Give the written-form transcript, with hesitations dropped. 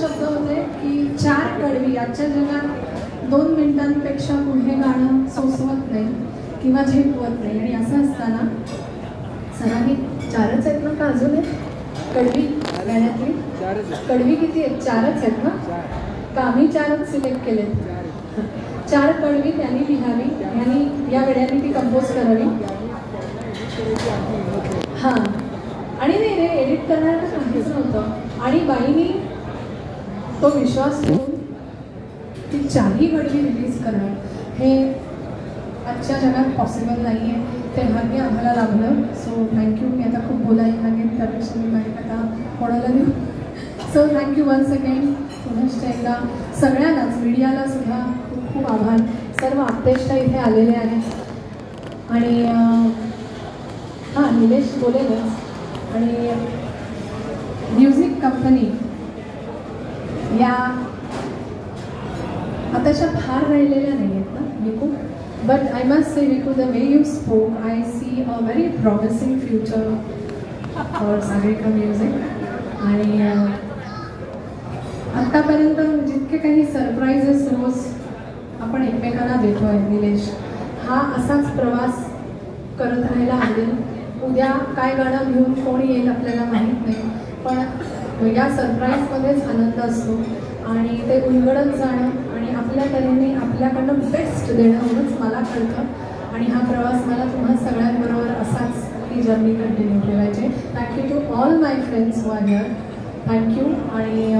शब्द होते की 4 कडवी. आजच्या जगात 2 मिनिटांपेक्षा पुढे गाणं सोसवत नाही किंवा झेपवत नाही. आणि असं असताना सरांनी 4च आहेत ना का अजून आहेत कडवी गाण्यातली? कडवी किती आहेत? 4च आहेत ना का? आम्ही 4च सिलेक्ट केले. 4 कडवी त्यांनी लिहावी, यांनी या वेळाने ती कंपोज करावी. हां, आणि नाही रे एडिट करणारं काहीच नव्हतं. आणि बाईनी तो विश्वास ठेवून ती 4ही कडवी रिलीज करणं हे आजच्या जगात पॉसिबल नाही आहे. ते भाग्य आम्हाला लाभलं. So thank you. मी आता खूप बोलायला लागेल त्यापेक्षा मी माझी कथा कोणाला देऊ. So thank you once again. पुनश्च एकदा सगळ्यांनाच, मीडियाला सुद्धा खूप खूप आभार. सर्व आप्तेष्ट इथे आलेले आहेत. आणि हां, निलेश बोलेलच. आणि म्युझिक कंपनी या आताच्या फार राहिलेल्या नाही आहेत ना विकू. But I must say Viku, the way you spoke, I see a very promising future for Sagarika music. आणि आत्तापर्यंत जितके काही सरप्राईजेस रोज आपण एकमेकांना देतो आहे निलेश, हा असाच प्रवास करत राहायला आवडेल. उद्या काय गाणं घेऊन कोण येईल आपल्याला माहीत नाही, पण या सरप्राईजमध्येच आनंद असतो. आणि ते उलगडत जाणं आणि आपल्या तऱ्हेने आपल्याकडनं बेस्ट देणं एवढंच मला कळतं. आणि हा प्रवास मला तुम्हा सगळ्यांबरोबर असाच ही जर्नी कंटिन्यू ठेवायची. Thank you to all my friends who are here. Thank you. आणि